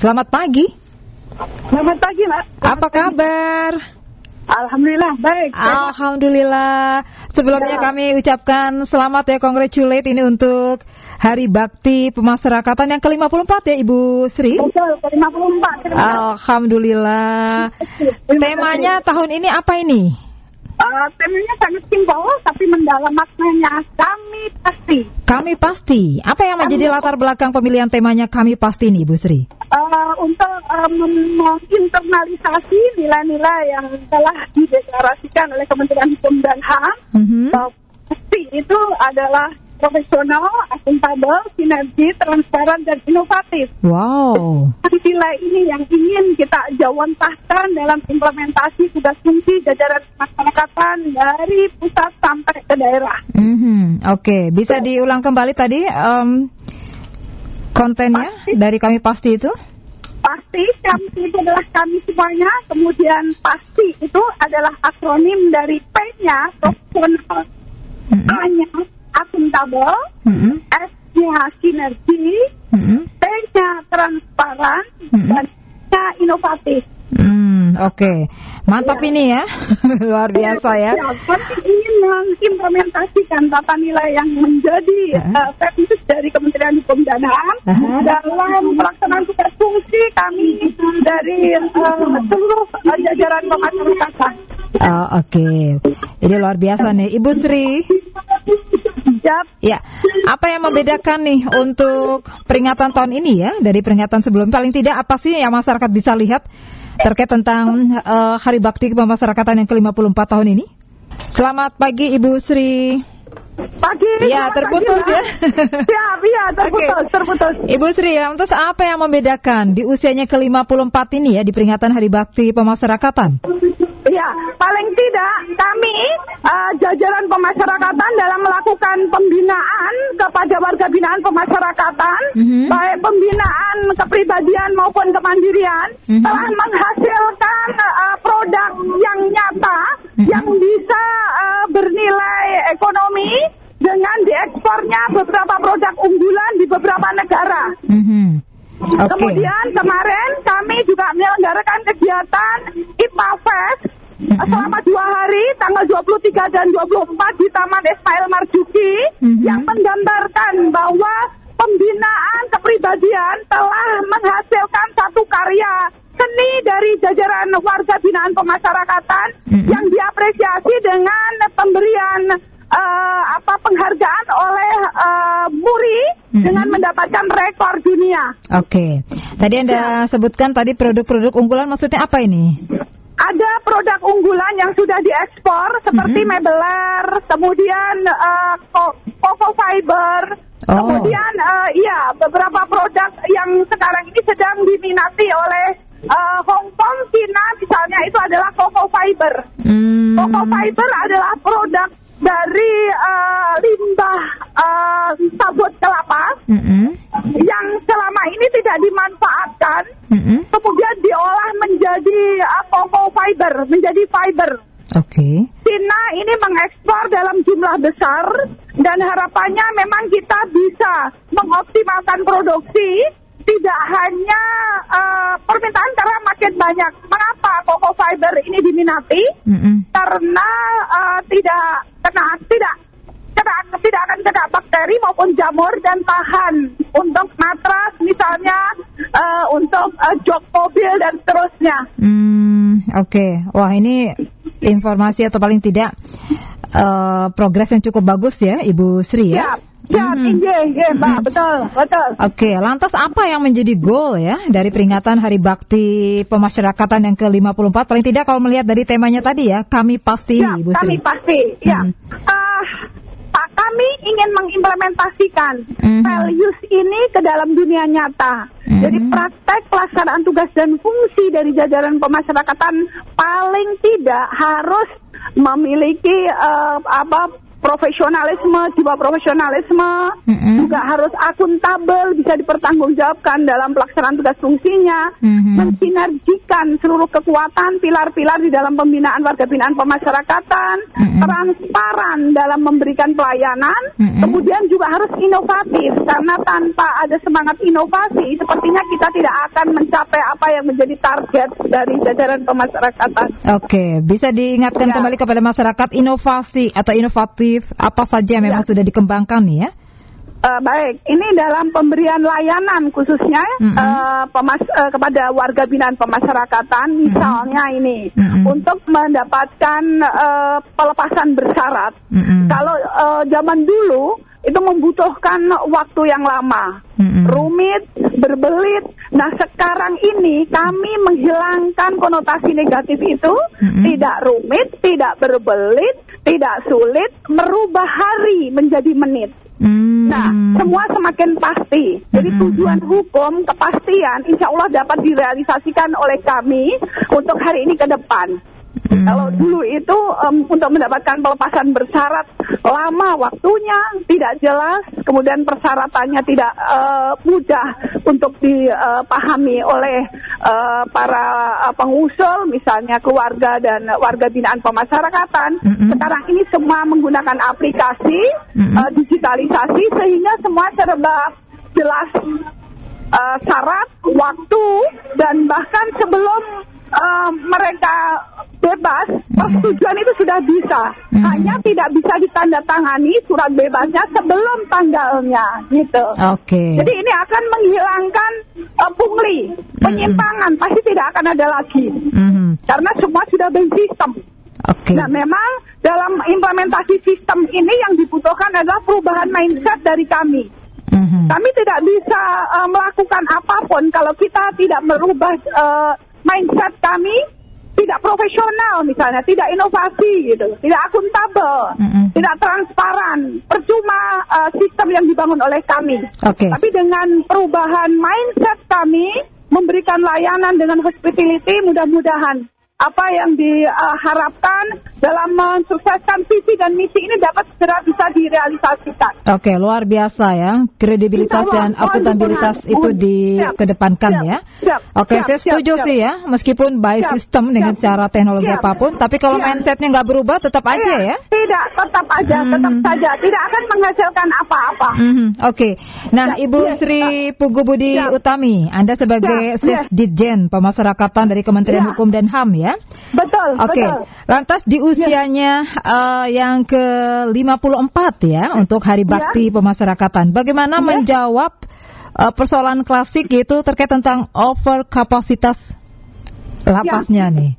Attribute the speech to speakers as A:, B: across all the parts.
A: Selamat pagi.
B: Selamat pagi, Mbak.
A: Apa kabar?
B: Alhamdulillah, baik.
A: Alhamdulillah. Sebelumnya kami ucapkan selamat ya, congratulate ini untuk Hari Bakti Pemasyarakatan yang ke-54 ya Ibu Sri.
B: Betul, ke-54.
A: Alhamdulillah. Temanya tahun ini apa ini?
B: Temanya sangat simpel tapi mendalam maknanya. Kami pasti.
A: Kami pasti. Apa yang menjadi latar belakang pemilihan temanya Kami Pasti ini Ibu Sri?
B: Untuk menginternalisasi nilai-nilai yang telah dideklarasikan oleh Kementerian Hukum dan HAM, bahwa pasti itu adalah profesional, akuntabel, sinergi, transparan, dan inovatif.
A: Wow.
B: Nilai ini yang ingin kita jawantahkan dalam implementasi tugas fungsi jajaran pemasyarakatan dari pusat sampai ke daerah.
A: Oke. Bisa diulang kembali tadi kontennya pasti. Dari Kami Pasti itu?
B: Pasti, kami itu adalah kami semuanya. Kemudian pasti itu adalah akronim dari P-nya, profesional, A-nya akuntabel, S-nya sinergi, T-nya transparan, dan N-nya inovatif.
A: Oke. Mantap ini ya. Luar biasa ya.
B: Kami ingin mengimplementasikan tata nilai yang menjadi teknis dari Kementerian Hukum dan HAM dalam pelaksanaan tugas fungsi kami dari seluruh jajaran pemasyarakatan.
A: Oke. Ini luar biasa nih Ibu Sri. Ya, apa yang membedakan nih untuk peringatan tahun ini ya dari peringatan sebelumnya? Paling tidak apa sih yang masyarakat bisa lihat terkait tentang Hari Bakti Pemasyarakatan yang ke-54 tahun ini? Selamat pagi Ibu Sri.
B: Pagi.
A: Ya, terputus
B: pagi,
A: ya.
B: Iya, terputus.
A: Ibu Sri, lantas apa yang membedakan di usianya ke-54 ini ya di peringatan Hari Bakti Pemasyarakatan?
B: Ya, paling tidak kami jajaran pemasyarakatan dalam melakukan pembinaan kepada warga binaan pemasyarakatan, baik pembinaan kepribadian maupun kemandirian, telah menghasilkan produk yang nyata, yang bisa bernilai ekonomi dengan diekspornya beberapa produk unggulan di beberapa negara. Kemudian kemarin kami juga menyelenggarakan kegiatan IPA Fest selama 2 hari, tanggal 23 dan 24 di Taman Ismail Marzuki, yang menggambarkan bahwa pembinaan kepribadian telah menghasilkan satu karya seni dari jajaran warga binaan pemasyarakatan yang diapresiasi dengan pemberian penghargaan oleh MURI dengan mendapatkan rekor dunia.
A: Oke. Tadi Anda sebutkan tadi produk-produk unggulan, maksudnya apa ini?
B: Ada produk unggulan yang sudah diekspor seperti Mebeler, kemudian Coco Fiber, kemudian beberapa produk yang sekarang ini sedang diminati oleh Hong Kong, China misalnya, itu adalah Coco Fiber. Coco Fiber adalah produk dari limbah sabut kelapa yang selama ini tidak dimanfaatkan, kemudian diolah menjadi coco fiber, menjadi fiber. China ini mengekspor dalam jumlah besar dan harapannya memang kita bisa mengoptimalkan produksi, tidak hanya permintaan karena makin banyak. Mengapa coco fiber ini diminati? Karena tidak akan kena bakteri maupun jamur dan tahan untuk matras misalnya, untuk jok mobil dan seterusnya. Wah, ini informasi atau paling tidak progres yang cukup bagus ya Ibu Sri ya. Mbak, betul.
A: Oke, lantas apa yang menjadi goal ya dari peringatan Hari Bakti Pemasyarakatan yang ke-54? Paling tidak kalau melihat dari temanya tadi ya, Kami Pasti, Ibu Sri.
B: Kami pasti, kami ingin mengimplementasikan values ini ke dalam dunia nyata. Jadi praktek pelaksanaan tugas dan fungsi dari jajaran pemasyarakatan paling tidak harus memiliki profesionalisme, jiwa profesionalisme, juga harus akuntabel, bisa dipertanggungjawabkan dalam pelaksanaan tugas fungsinya, mensinergikan seluruh kekuatan pilar-pilar di dalam pembinaan warga binaan pemasyarakatan, transparan dalam memberikan pelayanan, kemudian juga harus inovatif, karena tanpa ada semangat inovasi, sepertinya kita tidak akan mencapai apa yang menjadi target dari jajaran pemasyarakatan.
A: Oke, bisa diingatkan kembali kepada masyarakat inovasi atau inovatif apa saja yang memang sudah dikembangkan nih ya?
B: Baik, ini dalam pemberian layanan khususnya kepada warga binaan pemasyarakatan, misalnya ini untuk mendapatkan pelepasan bersyarat. Kalau zaman dulu itu membutuhkan waktu yang lama, rumit, berbelit. Nah sekarang ini kami menghilangkan konotasi negatif itu, tidak rumit, tidak berbelit, tidak sulit, merubah hari menjadi menit. Nah, semua semakin pasti. Jadi tujuan hukum, kepastian, insya Allah dapat direalisasikan oleh kami untuk hari ini ke depan. Kalau dulu itu untuk mendapatkan pelepasan bersyarat lama waktunya, tidak jelas, kemudian persyaratannya tidak mudah untuk dipahami oleh para pengusul, misalnya keluarga dan warga binaan pemasyarakatan. Sekarang ini semua menggunakan aplikasi, digitalisasi, sehingga semua serba jelas, syarat, waktu, dan bahkan sebelum mereka bebas, persetujuan itu sudah bisa. Hanya tidak bisa ditandatangani surat bebasnya sebelum tanggalnya, gitu. Jadi ini akan menghilangkan pungli, penyimpangan, pasti tidak akan ada lagi. Karena semua sudah bersistem. Nah memang dalam implementasi sistem ini yang dibutuhkan adalah perubahan mindset dari kami. Kami tidak bisa melakukan apapun kalau kita tidak merubah mindset kami, tidak profesional misalnya, tidak inovasi gitu, tidak akuntabel, tidak transparan, percuma sistem yang dibangun oleh kami. Tapi dengan perubahan mindset kami, memberikan layanan dengan hospitality, mudah-mudahan apa yang diharapkan dalam mensukseskan visi dan misi ini dapat segera bisa direalisasikan.
A: Luar biasa ya, kredibilitas dan akuntabilitas itu dikedepankan ya. Saya setuju sih ya, meskipun by system dengan cara teknologi apapun, tapi kalau mindsetnya nggak berubah tetap aja ya?
B: Tidak, tetap aja, tetap saja, tidak akan menghasilkan apa-apa.
A: Nah Ibu Sri Pugu Budi Utami, Anda sebagai Sesditjen Pemasyarakatan dari Kementerian Hukum dan HAM ya?
B: Betul.
A: Lantas di usianya yang ke-54 ya untuk Hari Bakti Pemasyarakatan, bagaimana menjawab persoalan klasik yaitu terkait tentang over kapasitas lapasnya nih?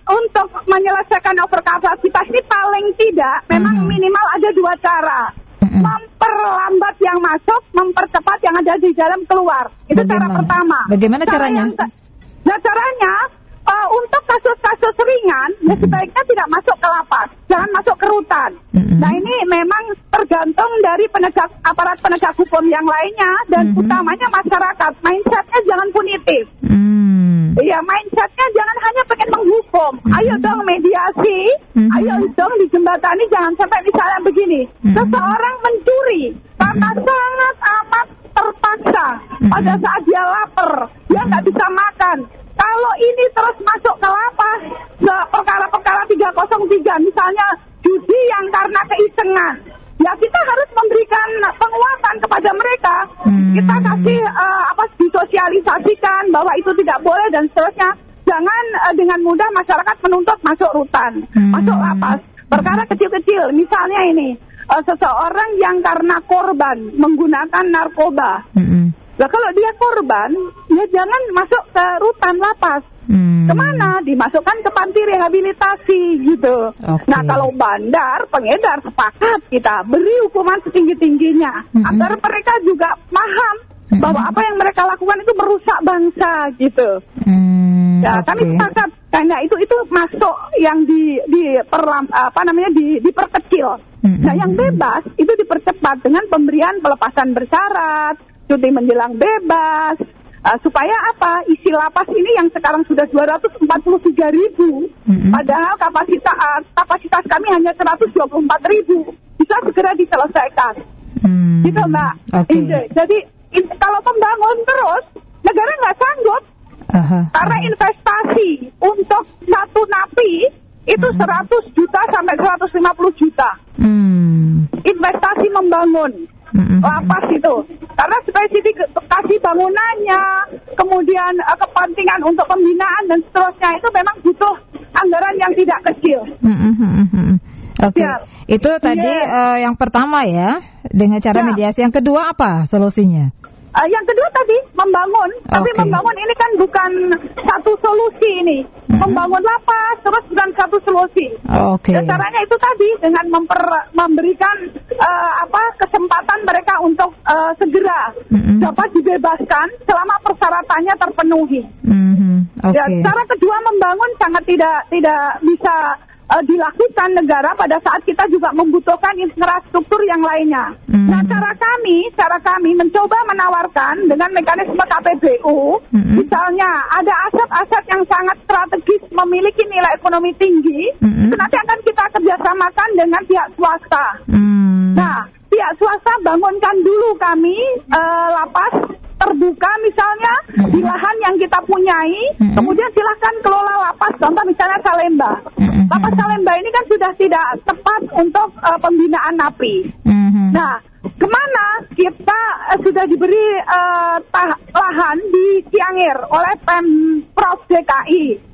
B: Untuk menyelesaikan over kapasitas ini paling tidak memang minimal ada dua cara. Memperlambat yang masuk, mempercepat yang ada di dalam keluar. Itu cara pertama.
A: Bagaimana caranya?
B: Caranya untuk kasus-kasus ringan, sebaiknya tidak masuk ke lapas, jangan masuk ke rutan. Nah ini memang tergantung dari aparat penegak hukum yang lainnya, dan utamanya masyarakat, mindsetnya jangan punitif. Mindsetnya jangan hanya pengen menghukum. Ayo dong mediasi, ayo dong dijembatani, jangan sampai misalnya begini, seseorang mencuri karena sangat amat terpaksa pada saat dia lapar, dia nggak bisa makan. Kalau ini terus masuk ke lapas, perkara-perkara 303, misalnya judi yang karena keisengan, ya kita harus memberikan penguatan kepada mereka. Kita kasih disosialisasikan bahwa itu tidak boleh dan seterusnya. Jangan dengan mudah masyarakat menuntut masuk rutan, masuk lapas. Perkara kecil-kecil, misalnya ini seseorang yang karena korban menggunakan narkoba. Nah kalau dia korban, ya jangan masuk ke rutan lapas. Kemana? Dimasukkan ke panti rehabilitasi gitu. Nah kalau bandar, pengedar, sepakat kita beri hukuman setinggi-tingginya agar mereka juga paham bahwa apa yang mereka lakukan itu merusak bangsa gitu. Kami sepakat karena itu masuk yang diperkecil. Nah yang bebas itu dipercepat dengan pemberian pelepasan bersyarat, cuti menjelang bebas, Supaya apa? Isi lapas ini yang sekarang sudah 243.000, padahal kapasitas kami hanya 124.000, bisa segera diselesaikan. Gitu Mbak.
A: Okay.
B: Jadi kalau pembangun terus, negara nggak sanggup. Karena investasi untuk satu napi itu 100 juta sampai 150 juta. Investasi membangun lapas itu, karena spesifikasi bangunannya, kemudian kepentingan untuk pembinaan dan seterusnya itu memang butuh anggaran yang tidak kecil.
A: Oke, itu tadi yang pertama ya, dengan cara mediasi. Yang kedua apa solusinya?
B: Yang kedua tadi membangun, tapi membangun ini kan bukan satu solusi ini. Membangun lapas terus bukan satu solusi. Caranya itu tadi dengan memberikan kesempatan mereka untuk segera dapat dibebaskan selama persyaratannya terpenuhi. Cara kedua membangun sangat tidak bisa dilakukan negara pada saat kita juga membutuhkan infrastruktur yang lainnya. Nah, cara kami mencoba menawarkan dengan mekanisme KPBU, misalnya ada aset-aset yang sangat strategis memiliki nilai ekonomi tinggi, itu nanti akan kita kerjasamakan dengan pihak swasta. Nah, pihak swasta bangunkan dulu kami lapas terbuka misalnya di lahan yang kita punyai, kemudian silahkan kelola lapas, contoh misalnya Salemba. Lapas Salemba ini kan sudah tidak tepat untuk pembinaan napi. Nah, kemana kita sudah diberi lahan di Ciangir oleh Pemprov DKI.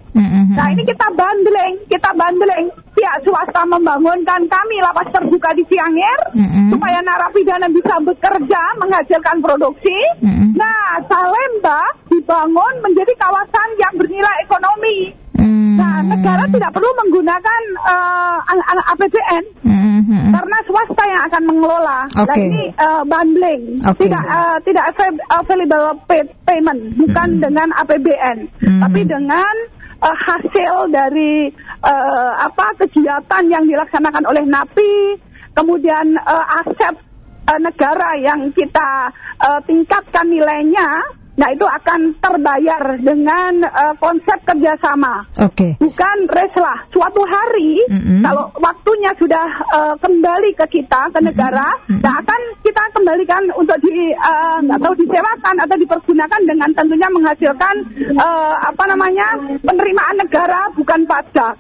B: Nah, ini kita bundling, pihak swasta membangunkan kami lapas terbuka di Ciangir supaya narapidana bisa bekerja menghasilkan produksi. Nah, Salemba dibangun menjadi kawasan yang bernilai ekonomi. Nah, negara tidak perlu menggunakan APBN karena swasta yang akan mengelola. Nah, ini bundling, tidak available payment, bukan dengan APBN, tapi dengan hasil dari kegiatan yang dilaksanakan oleh napi, kemudian aset negara yang kita tingkatkan nilainya. Nah, itu akan terbayar dengan konsep kerjasama. Bukan reslah. Suatu hari, kalau waktunya sudah kembali ke kita, ke negara, nah akan kita kembalikan untuk disewakan atau dipergunakan dengan tentunya menghasilkan penerimaan negara, bukan pajak.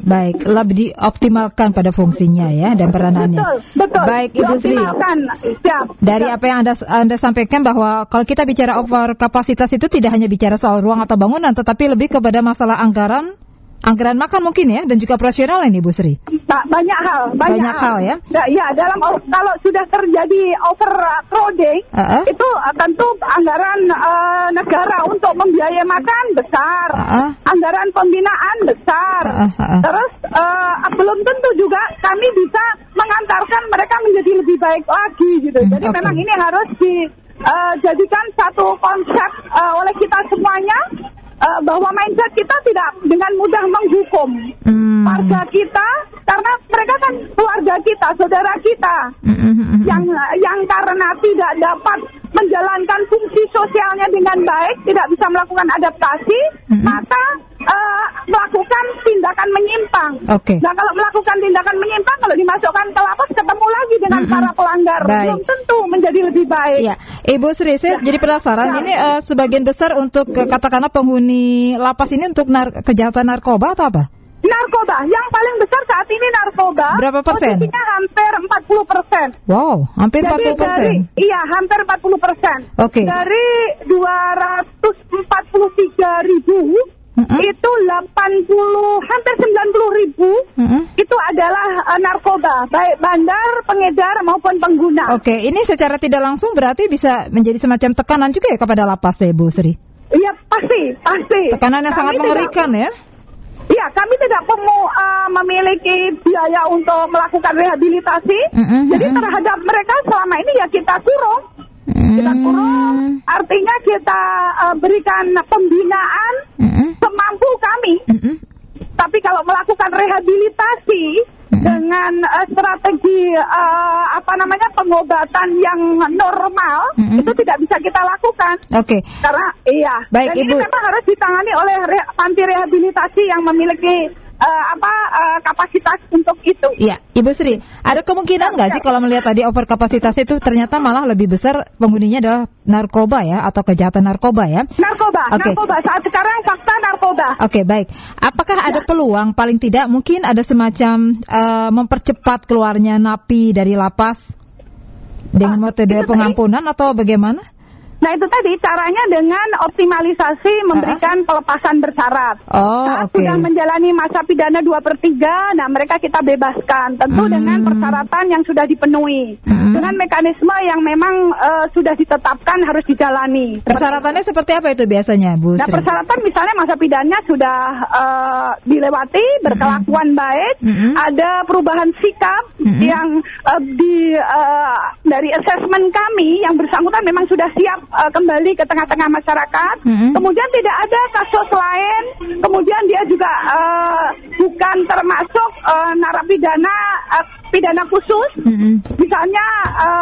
A: Baik, lebih dioptimalkan pada fungsinya ya dan peranannya.
B: Betul.
A: Baik, Ibu Sri. Dari apa yang Anda sampaikan bahwa kalau kita bicara over kapasitas itu tidak hanya bicara soal ruang atau bangunan, tetapi lebih kepada masalah anggaran makan mungkin ya, dan juga operasional ini, Bu Sri.
B: Banyak hal
A: ya.
B: Ya, kalau sudah terjadi overcrowding, itu tentu anggaran negara untuk membiayai makan besar, anggaran pembinaan besar. Terus belum tentu juga kami bisa mengantarkan mereka menjadi lebih baik lagi gitu. Jadi memang ini harus dijadikan satu konsep oleh kita semuanya. Bahwa mindset kita tidak dengan mudah menghukum warga kita, karena mereka kan keluarga kita, saudara kita, yang karena tidak dapat menjalankan fungsi sosialnya dengan baik, tidak bisa melakukan adaptasi, maka melakukan tindakan menyimpang. Nah, kalau melakukan tindakan menyimpang, kalau dimasukkan ke lapas, ketemu lagi dengan para pelanggar, belum tentu menjadi lebih baik.
A: Ya, Ibu Sri, saya jadi penasaran, ini sebagian besar untuk katakanlah penghuni lapas ini untuk kejahatan narkoba atau apa?
B: Narkoba, yang paling besar saat ini narkoba.
A: Berapa persen?
B: Posisinya hampir 40%.
A: Wow, hampir 40%.
B: Iya, hampir 40%. Dari 243.000, itu hampir 90.000 itu adalah narkoba, baik bandar, pengedar maupun pengguna.
A: Ini secara tidak langsung berarti bisa menjadi semacam tekanan juga ya kepada lapas ya, Bu Sri?
B: Iya, pasti.
A: Tekanan yang sangat mengerikan ya?
B: Iya, kami tidak memiliki biaya untuk melakukan rehabilitasi. Jadi terhadap mereka selama ini ya kita kurung. Artinya kita berikan pembinaan semampu kami. Tapi kalau melakukan rehabilitasi, dengan strategi pengobatan yang normal itu tidak bisa kita lakukan.
A: Oke.
B: Karena
A: Baik,
B: dan
A: Ibu.
B: ini memang harus ditangani oleh panti rehabilitasi yang memiliki kapasitas untuk itu.
A: Iya, Ibu Sri, ada kemungkinan nggak sih kalau melihat tadi overkapasitas itu ternyata malah lebih besar penghuninya adalah narkoba ya, atau kejahatan narkoba ya?
B: Narkoba saat sekarang fakta narkoba.
A: Oke, baik. Apakah ada peluang paling tidak mungkin ada semacam mempercepat keluarnya napi dari lapas dengan metode pengampunan atau bagaimana?
B: Nah itu tadi caranya dengan optimalisasi memberikan pelepasan bersyarat. Saat sudah menjalani masa pidana 2/3, nah mereka kita bebaskan. Tentu dengan persyaratan yang sudah dipenuhi. Dengan mekanisme yang memang sudah ditetapkan harus dijalani.
A: Persyaratannya seperti apa itu biasanya, Bu Sri?
B: Nah persyaratan misalnya masa pidananya sudah dilewati, berkelakuan baik, ada perubahan sikap yang dari asesmen kami yang bersangkutan memang sudah siap kembali ke tengah-tengah masyarakat. Kemudian tidak ada kasus lain. Kemudian dia juga bukan termasuk narapidana pidana khusus. Misalnya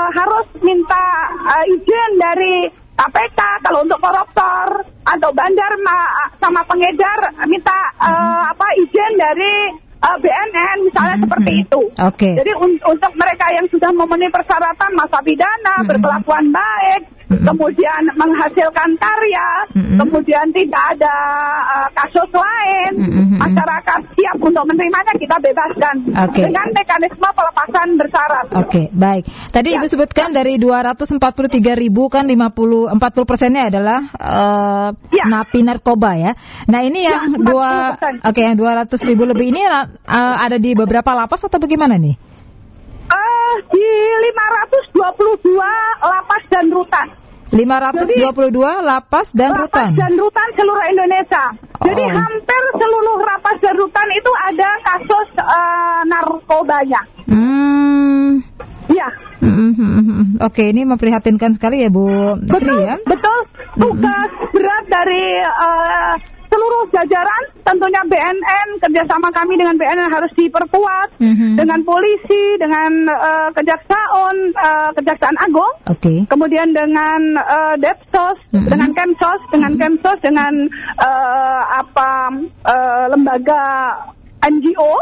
B: harus minta izin dari KPK kalau untuk koruptor atau bandar sama pengedar minta izin dari BNN misalnya seperti itu. Jadi untuk mereka yang sudah memenuhi persyaratan masa pidana, berkelakuan baik, kemudian menghasilkan karya, kemudian tidak ada kasus lain, masyarakat siap untuk menerimanya, kita bebaskan dengan mekanisme pelepasan bersyarat.
A: Baik. Tadi Ibu sebutkan dari 243.000 kan 40%-nya adalah napi narkoba ya. Nah ini yang yang 200.000 lebih ini ada di beberapa lapas atau bagaimana nih?
B: Di 522 lapas dan rutan.
A: 522 lapas dan rutan.
B: Lapas dan rutan seluruh Indonesia. Jadi hampir seluruh lapas dan rutan itu ada kasus narkobanya. Ya.
A: Oke, ini memprihatinkan sekali ya Bu Sri ya.
B: Betul. Tugas berat dari seluruh jajaran, tentunya BNN, kerjasama kami dengan BNN harus diperkuat, dengan polisi, dengan Kejaksaan Agung, kemudian dengan Depsos, dengan Kemsos, dengan lembaga NGO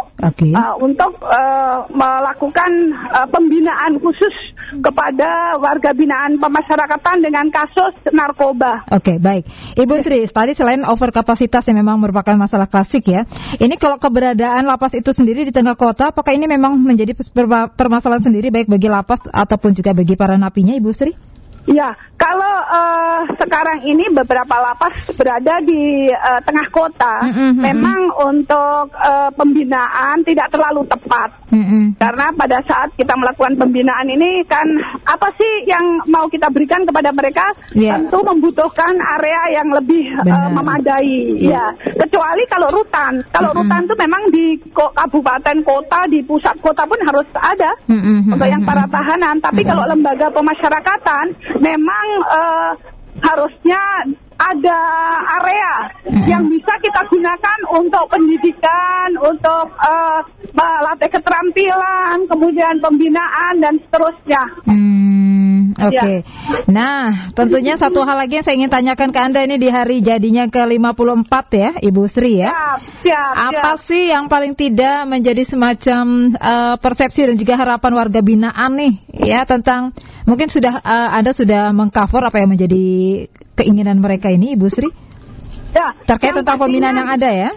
B: untuk melakukan pembinaan khusus kepada warga binaan pemasyarakatan dengan kasus narkoba.
A: Baik. Ibu Sri, tadi selain overkapasitas yang memang merupakan masalah klasik ya, ini kalau keberadaan lapas itu sendiri di tengah kota, apakah ini memang menjadi permasalahan sendiri baik bagi lapas ataupun juga bagi para napinya, Ibu Sri?
B: Ya, kalau sekarang ini beberapa lapas berada di tengah kota, memang untuk pembinaan tidak terlalu tepat. Karena pada saat kita melakukan pembinaan ini kan apa sih yang mau kita berikan kepada mereka? Tentu membutuhkan area yang lebih memadai. Ya, kecuali kalau rutan. Kalau rutan itu memang di kabupaten kota, di pusat kota pun harus ada untuk yang para tahanan. Tapi kalau lembaga pemasyarakatan memang harusnya ada area yang bisa kita gunakan untuk pendidikan, untuk melatih keterampilan, kemudian pembinaan dan seterusnya.
A: Nah, tentunya satu hal lagi yang saya ingin tanyakan ke Anda ini di hari jadinya ke-54 ya, Ibu Sri ya. Apa sih yang paling tidak menjadi semacam persepsi dan juga harapan warga binaan nih ya tentang mungkin sudah Anda sudah mengcover apa yang menjadi keinginan mereka ini, Ibu Sri? Terkait tentang pembinaan yang ada ya?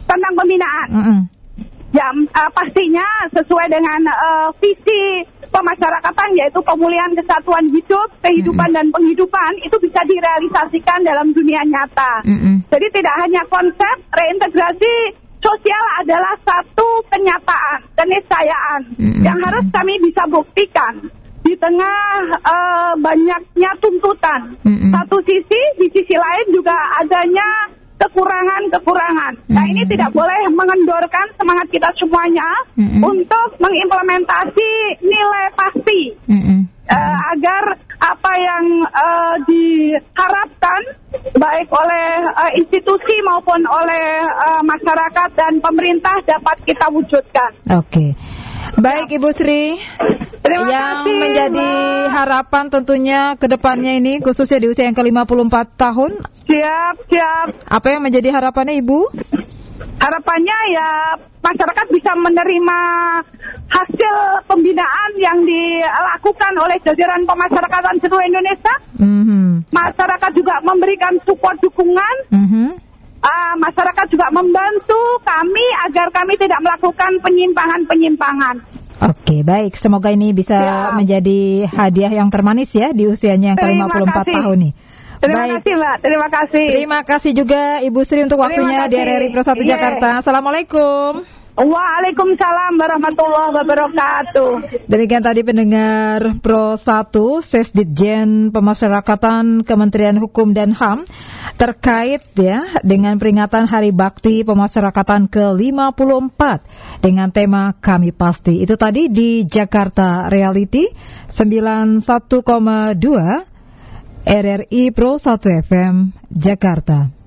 B: Tentang pembinaan. Ya, pastinya sesuai dengan visi pemasyarakatan yaitu pemulihan kesatuan hidup, kehidupan dan penghidupan itu bisa direalisasikan dalam dunia nyata. Jadi tidak hanya konsep, reintegrasi sosial adalah satu kenyataan, keniscayaan yang harus kami bisa buktikan di tengah banyaknya tuntutan. Satu sisi, di sisi lain juga adanya kekurangan-kekurangan. Nah ini tidak boleh mengendorkan semangat kita semuanya untuk mengimplementasi nilai pasti agar apa yang diharapkan baik oleh institusi maupun oleh masyarakat dan pemerintah dapat kita wujudkan.
A: Oke. Baik Ibu Sri,
B: Terima kasih,
A: menjadi
B: Mbak.
A: harapan tentunya ke depannya ini, khususnya di usia yang ke-54 tahun.
B: Siap.
A: Apa yang menjadi harapannya Ibu?
B: Harapannya ya masyarakat bisa menerima hasil pembinaan yang dilakukan oleh jajaran pemasyarakatan seluruh Indonesia. Masyarakat juga memberikan support dukungan. Masyarakat juga membantu kami agar kami tidak melakukan penyimpangan-penyimpangan.
A: Oke, baik. Semoga ini bisa menjadi hadiah yang termanis ya di usianya yang ke-54 tahun nih.
B: Terima kasih Mbak, terima kasih.
A: Terima kasih juga Ibu Sri untuk waktunya di RRI Pro 1 Jakarta. Assalamualaikum.
B: Waalaikumsalam warahmatullahi wabarakatuh.
A: Demikian tadi pendengar Pro 1 Sesditjen Pemasyarakatan Kementerian Hukum dan HAM terkait ya dengan peringatan Hari Bakti Pemasyarakatan ke-54 dengan tema Kami Pasti. Itu tadi di Jakarta Reality 91,2 RRI Pro 1 FM Jakarta.